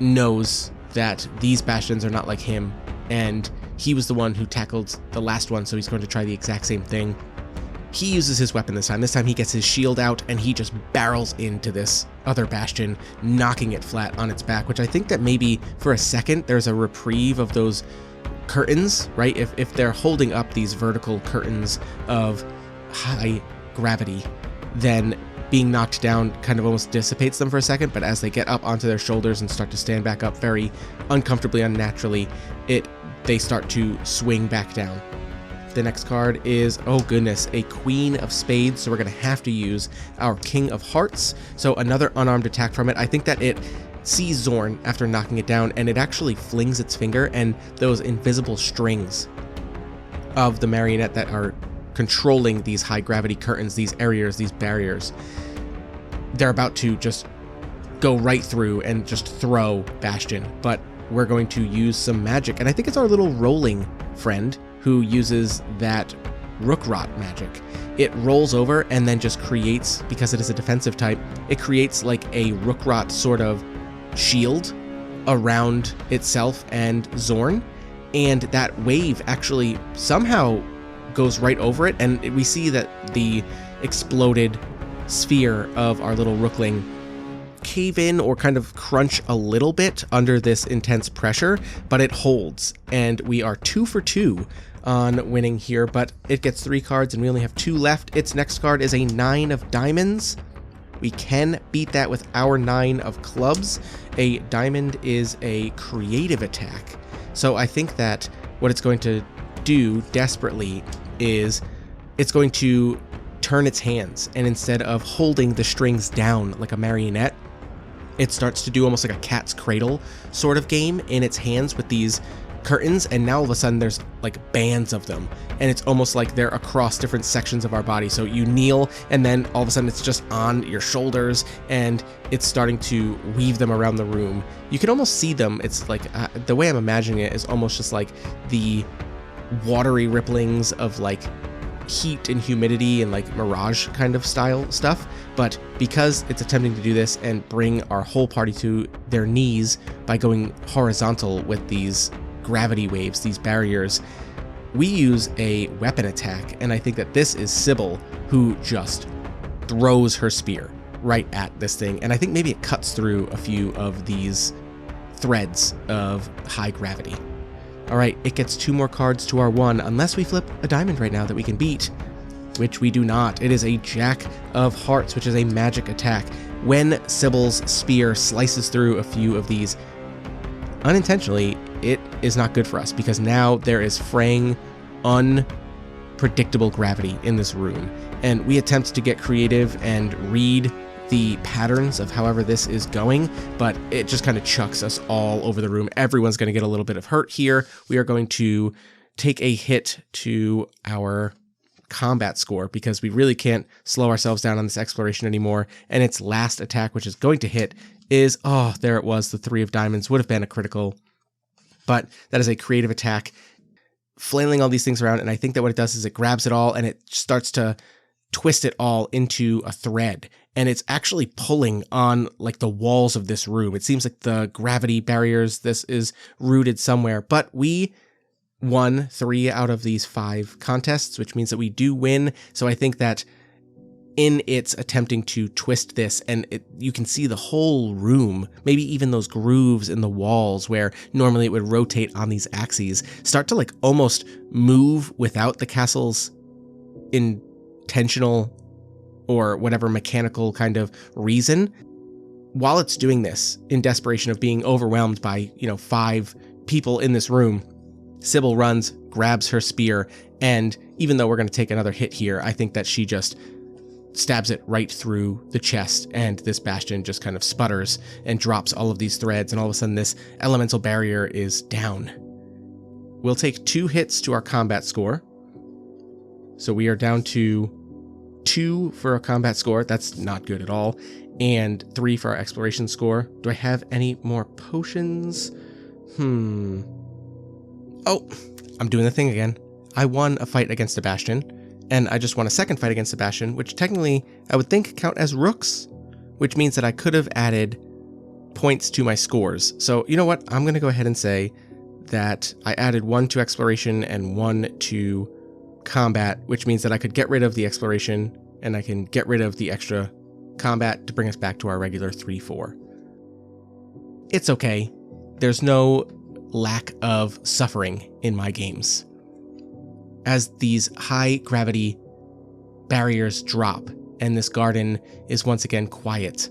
knows that these Bastions are not like him, and he was the one who tackled the last one, so he's going to try the exact same thing. He uses his weapon this time. This time he gets his shield out, and he just barrels into this other Bastion, knocking it flat on its back, which I think that maybe for a second there's a reprieve of those curtains, right? If they're holding up these vertical curtains of high gravity, then being knocked down kind of almost dissipates them for a second, but as they get up onto their shoulders and start to stand back up very uncomfortably, unnaturally, they start to swing back down. The next card is, oh goodness, a Queen of Spades, so we're going to have to use our King of Hearts. So another unarmed attack from it. I think that it sees Zorn after knocking it down, and it actually flings its finger, and those invisible strings of the marionette that are controlling these high gravity curtains, these areas, these barriers, they're about to just go right through and just throw Bastion. But we're going to use some magic, and I think it's our little rolling friend who uses that rook rot magic. It rolls over and then just creates, because it is a defensive type, it creates like a rook rot sort of shield around itself and Zorn, and that wave actually somehow goes right over it, and we see that the exploded sphere of our little rookling cave in or kind of crunch a little bit under this intense pressure, but it holds, and we are 2 for 2 on winning here, but it gets 3 cards and we only have 2 left. Its next card is a 9 of diamonds. We can beat that with our 9 of clubs. A diamond is a creative attack, so I think that what it's going to do desperately is it's going to turn its hands, and instead of holding the strings down like a marionette, it starts to do almost like a cat's cradle sort of game in its hands with these curtains, and now all of a sudden there's like bands of them, and it's almost like they're across different sections of our body. So you kneel, and then all of a sudden it's just on your shoulders, and it's starting to weave them around the room. You can almost see them. It's like the way I'm imagining it is almost just like the watery ripplings of like heat and humidity and like mirage kind of style stuff, but because it's attempting to do this and bring our whole party to their knees by going horizontal with these gravity waves, these barriers, we use a weapon attack, and I think that this is Sybil who just throws her spear right at this thing, and I think maybe it cuts through a few of these threads of high gravity. Alright, it gets 2 more cards to our 1, unless we flip a diamond right now that we can beat, which we do not. It is a Jack of Hearts, which is a magic attack. When Sybil's spear slices through a few of these, unintentionally, it is not good for us, because now there is fraying, unpredictable gravity in this room, and we attempt to get creative and read the patterns of however this is going, but it just kind of chucks us all over the room. Everyone's going to get a little bit of hurt here. We are going to take a hit to our combat score because we really can't slow ourselves down on this exploration anymore. And its last attack, which is going to hit, is, oh, there it was. The 3 of diamonds would have been a critical, but that is a creative attack, flailing all these things around. And I think that what it does is it grabs it all and it starts to twist it all into a thread, and it's actually pulling on like the walls of this room. It seems like the gravity barriers, this is rooted somewhere, but we won 3 out of these 5 contests, which means that we do win. So I think that in its attempting to twist this, and you can see the whole room, maybe even those grooves in the walls where normally it would rotate on these axes, start to like almost move without the castle's intentional or whatever mechanical kind of reason. While it's doing this in desperation of being overwhelmed by, 5 people in this room, Sybil runs, grabs her spear, and even though we're going to take another hit here, I think that she just stabs it right through the chest, and this Bastion just kind of sputters and drops all of these threads, and all of a sudden this elemental barrier is down. We'll take 2 hits to our combat score. So we are down to 2 for a combat score. That's not good at all. And 3 for our exploration score. Do I have any more potions? Oh, I'm doing the thing again. I won a fight against a Bastion, And I just won a second fight against Bastion, which technically I would think count as rooks, which means that I could have added points to my scores. So you know what? I'm going to go ahead and say that I added 1 to exploration and 1 to combat, which means that I could get rid of the exploration and I can get rid of the extra combat to bring us back to our regular 3-4. It's okay. There's no lack of suffering in my games. As these high gravity barriers drop and this garden is once again quiet,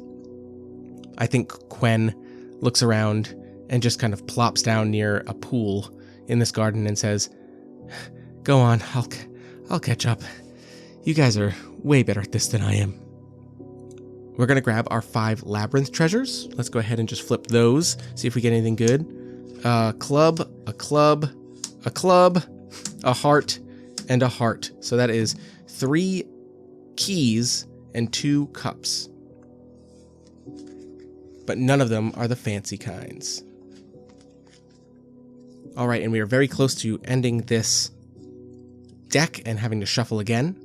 I think Quen looks around and just kind of plops down near a pool in this garden and says, "Go on, I'll catch up. You guys are way better at this than I am." We're going to grab our 5 labyrinth treasures. Let's go ahead and just flip those, see if we get anything good. A club, a club, a club, a heart, and a heart. So that is 3 keys and 2 cups. But none of them are the fancy kinds. All right, and we are very close to ending this deck and having to shuffle again.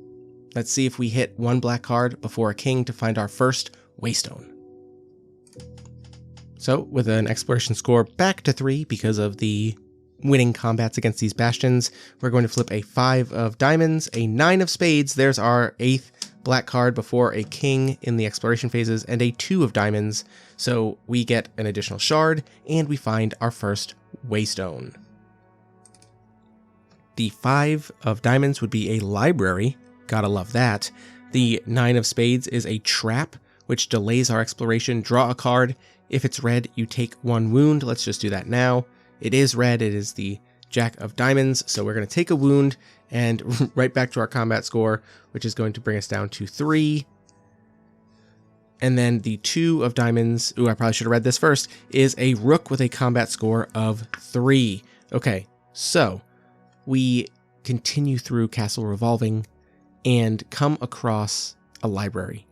Let's see if we hit 1 black card before a king to find our first waystone. So with an exploration score back to 3 because of the winning combats against these bastions, we're going to flip a 5 of diamonds, a 9 of spades. There's our 8th black card before a king in the exploration phases, and a 2 of diamonds. So we get an additional shard and we find our first waystone. The 5 of diamonds would be a library. Gotta love that. The 9 of spades is a trap, which delays our exploration. Draw a card. If it's red, you take 1 wound. Let's just do that now. It is red. It is the Jack of diamonds. So we're going to take a wound and right back to our combat score, which is going to bring us down to 3. And then the 2 of diamonds, ooh, I probably should have read this first, is a rook with a combat score of 3. Okay, so we continue through Castle Revolving and come across a library.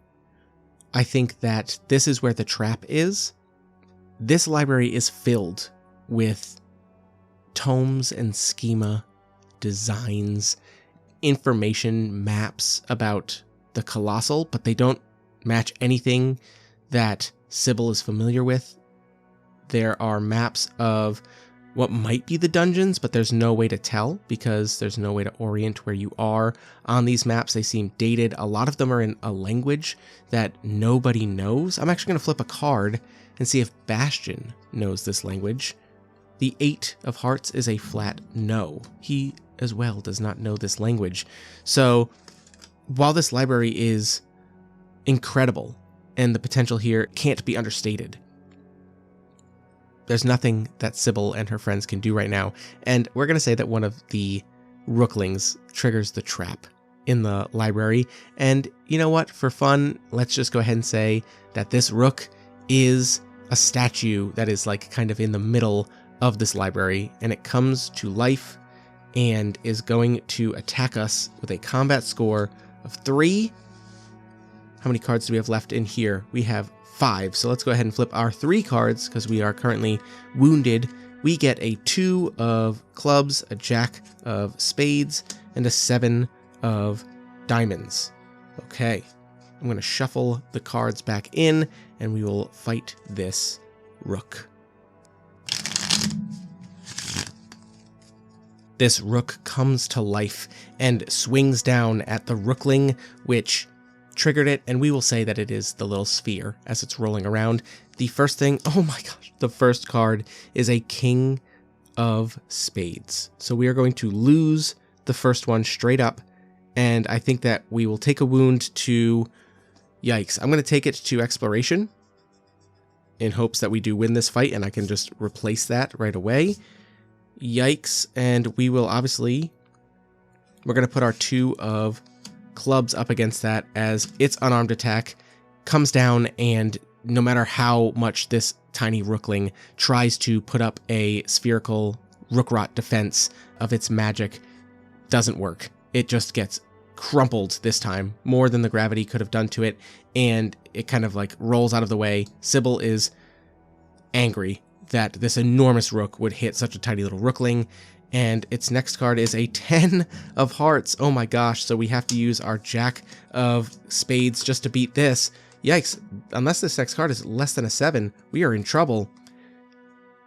I think that this is where the trap is. This library is filled with tomes and schema, designs, information, maps about the Colostle, but they don't match anything that Sybil is familiar with. There are maps of what might be the dungeons, but there's no way to tell because there's no way to orient where you are on these maps. They seem dated. A lot of them are in a language that nobody knows. I'm actually going to flip a card and see if Bastion knows this language. The 8 of hearts is a flat no. He as well does not know this language. So while this library is incredible and the potential here can't be understated, there's nothing that Sybil and her friends can do right now, and we're going to say that one of the rooklings triggers the trap in the library. And you know what? For fun, let's just go ahead and say that this rook is a statue that is like kind of in the middle of this library, and it comes to life and is going to attack us with a combat score of 3. How many cards do we have left in here? We have 5. So let's go ahead and flip our 3 cards because we are currently wounded. We get a 2 of clubs, a Jack of spades, and a 7 of diamonds. Okay, I'm going to shuffle the cards back in and we will fight this rook. This rook comes to life and swings down at the rookling, which triggered it, and we will say that it is the little sphere as it's rolling around. The first thing, oh my gosh, the first card is a king of spades. So we are going to lose the first one straight up, and I think that we will take a wound to, yikes, I'm going to take it to exploration in hopes that we do win this fight and I can just replace that right away. Yikes, and we will obviously, we're going to put our 2 of clubs up against that as its unarmed attack comes down, and no matter how much this tiny rookling tries to put up a spherical rookrot defense of its magic, doesn't work. It just gets crumpled this time, more than the gravity could have done to it, and it kind of like rolls out of the way. Sybil is angry that this enormous rook would hit such a tiny little rookling, And its next card is a 10 of hearts. Oh my gosh, so we have to use our Jack of Spades just to beat this. Yikes, unless this next card is less than a 7, we are in trouble.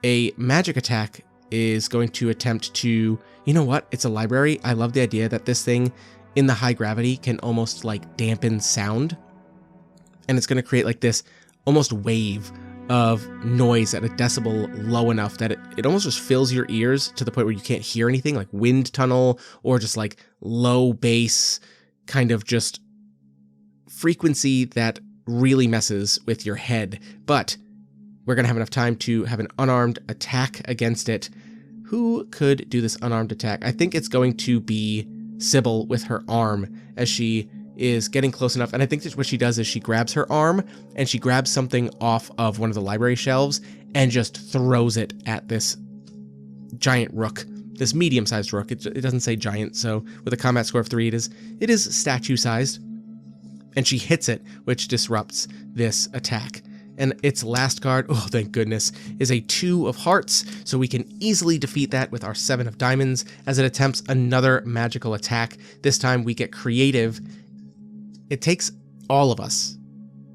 A magic attack is going to attempt to, you know what, it's a library. I love the idea that this thing in the high gravity can almost like dampen sound. And it's going to create like this almost wave of noise at a decibel low enough that it almost just fills your ears to the point where you can't hear anything, like wind tunnel or just like low bass kind of just frequency that really messes with your head. But we're going to have enough time to have an unarmed attack against it. Who could do this unarmed attack? I think it's going to be Sybil with her arm as she is getting close enough. And I think that what she does is she grabs her arm and she grabs something off of one of the library shelves and just throws it at this giant rook, this medium-sized rook. It doesn't say giant, so with a combat score of 3, it is statue-sized. And she hits it, which disrupts this attack. And its last card, oh thank goodness, is a 2 of hearts, so we can easily defeat that with our 7 of diamonds as it attempts another magical attack. This time we get creative. It takes all of us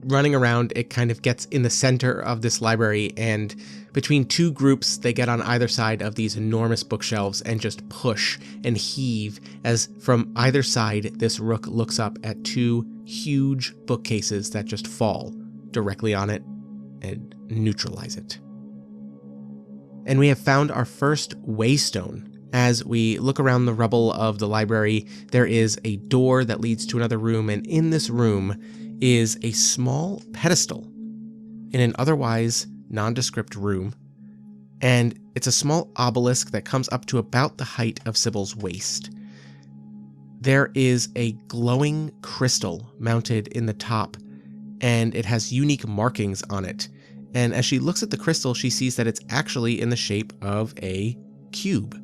running around. It kind of gets in the center of this library, and between 2 groups, they get on either side of these enormous bookshelves and just push and heave as from either side, this rook looks up at 2 huge bookcases that just fall directly on it and neutralize it. And we have found our first waystone. As we look around the rubble of the library, there is a door that leads to another room, and in this room is a small pedestal in an otherwise nondescript room. And it's a small obelisk that comes up to about the height of Sybil's waist. There is a glowing crystal mounted in the top, and it has unique markings on it. And as she looks at the crystal, she sees that it's actually in the shape of a cube.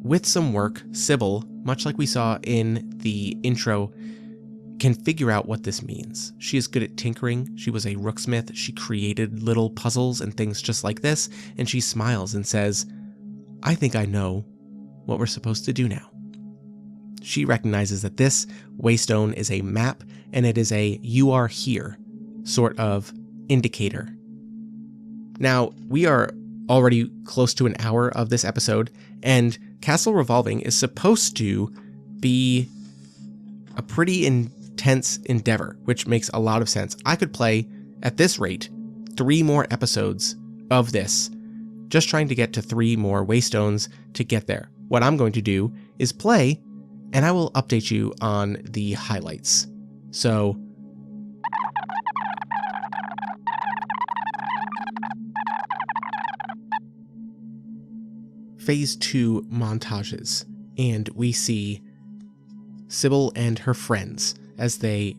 With some work, Sybil, much like we saw in the intro, can figure out what this means. She is good at tinkering. She was a rooksmith. She created little puzzles and things just like this, and she smiles and says, "I think I know what we're supposed to do now." She recognizes that this waystone is a map, and it is a "you are here" sort of indicator. Now, we are already close to an hour of this episode, and Castle Revolving is supposed to be a pretty intense endeavor, which makes a lot of sense. I could play, at this rate, 3 more episodes of this, just trying to get to 3 more waystones to get there. What I'm going to do is play, and I will update you on the highlights. So, Phase 2 montages, and we see Sybil and her friends as they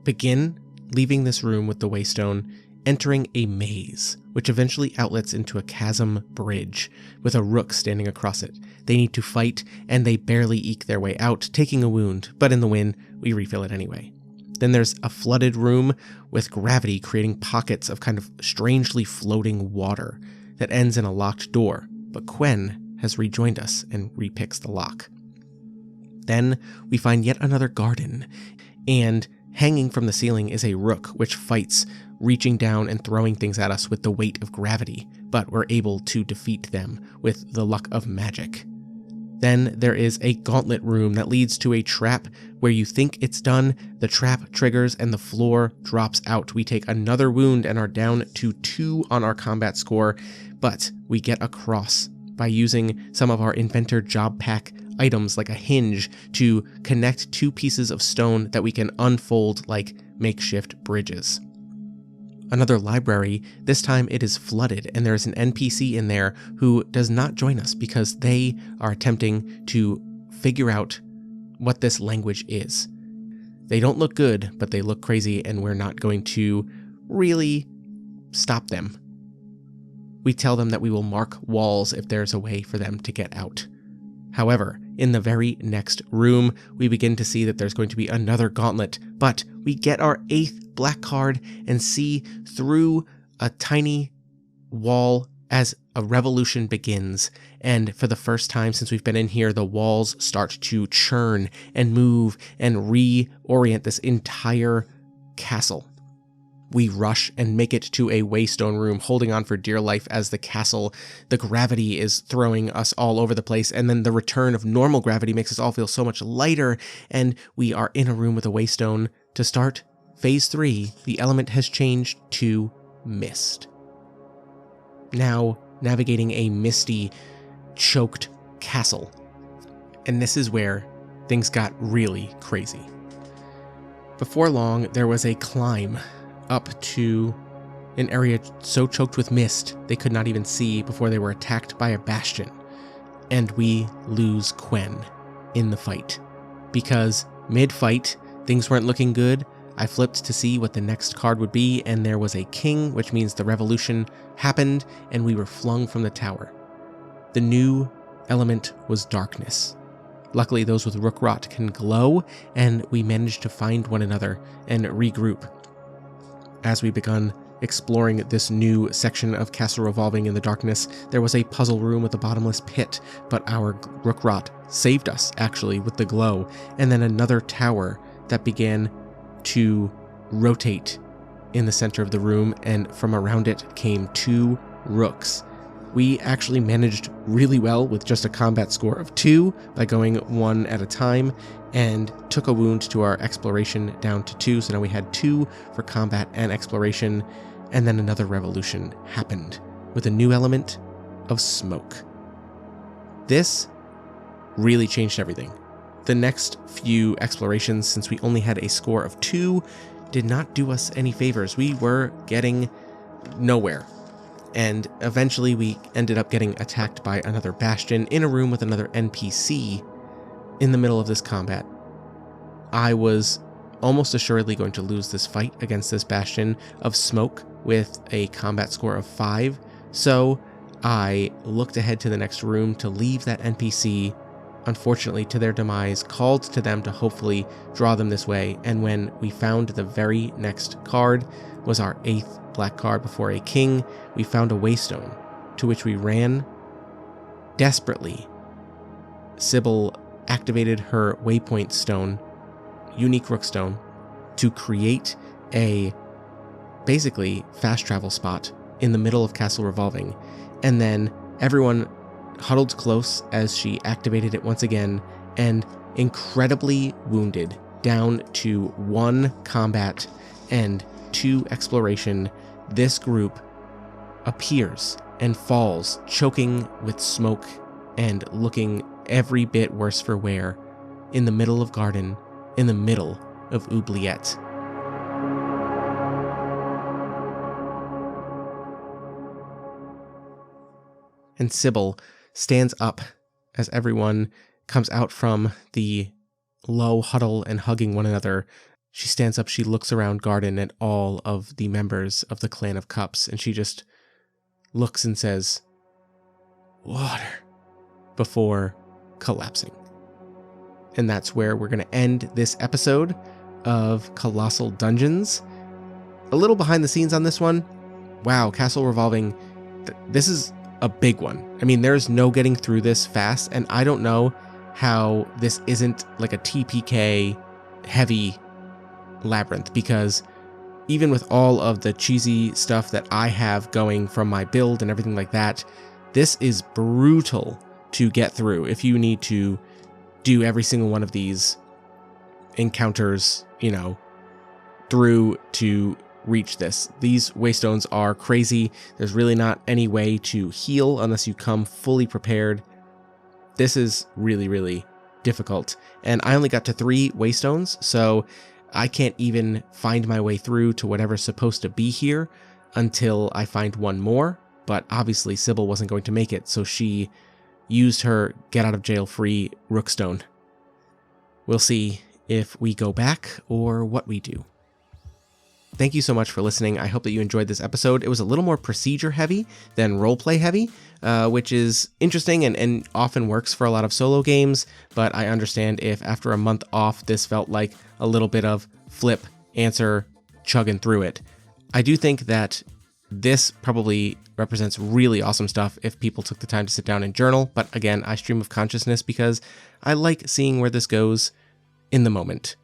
begin leaving this room with the waystone, entering a maze, which eventually outlets into a chasm bridge with a rook standing across it. They need to fight, and they barely eke their way out, taking a wound, but in the win, we refill it anyway. Then there's a flooded room with gravity creating pockets of kind of strangely floating water that ends in a locked door, but Quen has rejoined us and repicks the lock. Then we find yet another garden, and hanging from the ceiling is a rook which fights, reaching down and throwing things at us with the weight of gravity, but we're able to defeat them with the luck of magic. Then there is a gauntlet room that leads to a trap where you think it's done, the trap triggers and the floor drops out. We take another wound and are down to 2 on our combat score, but we get across by using some of our inventor job pack items like a hinge to connect 2 pieces of stone that we can unfold like makeshift bridges. Another library, this time it is flooded, and there is an NPC in there who does not join us because they are attempting to figure out what this language is. They don't look good, but they look crazy, and we're not going to really stop them. We tell them that we will mark walls if there's a way for them to get out. However, in the very next room, we begin to see that there's going to be another gauntlet, but we get our 8th black card and see through a tiny wall as a revolution begins, and for the first time since we've been in here, the walls start to churn and move and reorient this entire castle. We rush and make it to a waystone room, holding on for dear life as the gravity is throwing us all over the place, and then the return of normal gravity makes us all feel so much lighter, and we are in a room with a waystone. To start Phase 3, the element has changed to mist. Now navigating a misty, choked castle. And this is where things got really crazy. Before long, there was a climb up to an area so choked with mist they could not even see before they were attacked by a Bastion. And we lose Quen in the fight. Because mid-fight, things weren't looking good. I flipped to see what the next card would be, and there was a king, which means the revolution happened, and we were flung from the tower. The new element was darkness. Luckily, those with rook rot can glow, and we managed to find one another and regroup. As we begun exploring this new section of Castle Revolving in the darkness, there was a puzzle room with a bottomless pit, but our rook rot saved us, actually, with the glow, and then another tower that began to rotate in the center of the room, and from around it came 2 rooks. We actually managed really well with just a combat score of 2 by going 1 at a time, and took a wound to our exploration down to 2, so now we had 2 for combat and exploration, and then another revolution happened with a new element of smoke. This really changed everything. The next few explorations, since we only had a score of 2, did not do us any favors. We were getting nowhere. And eventually we ended up getting attacked by another Bastion in a room with another NPC in the middle of this combat. I was almost assuredly going to lose this fight against this Bastion of smoke with a combat score of 5, so I looked ahead to the next room to leave that NPC. Unfortunately, to their demise, called to them to hopefully draw them this way, and when we found the very next card was our 8th black card before a king, we found a waystone, to which we ran desperately. Sybil activated her waypoint stone, unique rookstone, to create a basically fast travel spot in the middle of Castle Revolving, and then everyone huddled close as she activated it once again, and incredibly wounded, down to 1 combat and 2 exploration, this group appears and falls, choking with smoke and looking every bit worse for wear, in the middle of garden, in the middle of Oubliette. And Sybil stands up as everyone comes out from the low huddle and hugging one another. She stands up, she looks around garden at all of the members of the Clan of Cups, and she just looks and says, "Water," before collapsing. And that's where we're going to end this episode of Colossal Dungeons. A little behind the scenes on this one. Wow, Castle Revolving, this is a big one. I mean, there's no getting through this fast, and I don't know how this isn't like a TPK heavy labyrinth, because even with all of the cheesy stuff that I have going from my build and everything like that, this is brutal to get through if you need to do every single one of these encounters, through to reach this. These waystones are crazy. There's really not any way to heal unless you come fully prepared. This is really, really difficult. And I only got to 3 waystones, so I can't even find my way through to whatever's supposed to be here until I find one more. But obviously Sybil wasn't going to make it, so she used her get out of jail free rookstone. We'll see if we go back or what we do. Thank you so much for listening. I hope that you enjoyed this episode. It was a little more procedure heavy than roleplay heavy, which is interesting and often works for a lot of solo games, but I understand if after a month off this felt like a little bit of flip, answer, chugging through it. I do think that this probably represents really awesome stuff if people took the time to sit down and journal. But again, I stream of consciousness because I like seeing where this goes in the moment.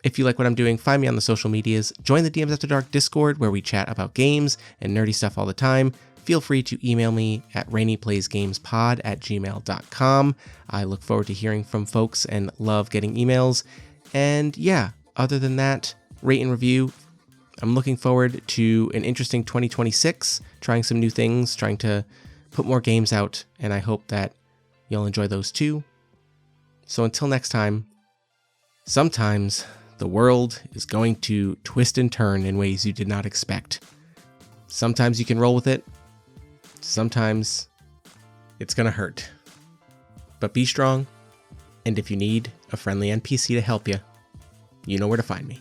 If you like what I'm doing, find me on the social medias, join the DMs After Dark Discord where we chat about games and nerdy stuff all the time. Feel free to email me at reneplaysgamespod@gmail.com. I look forward to hearing from folks and love getting emails. And yeah, other than that, rate and review. I'm looking forward to an interesting 2026, trying some new things, trying to put more games out, and I hope that you'll enjoy those too. So until next time, sometimes the world is going to twist and turn in ways you did not expect. Sometimes you can roll with it. Sometimes it's going to hurt. But be strong, and if you need a friendly NPC to help you, you know where to find me.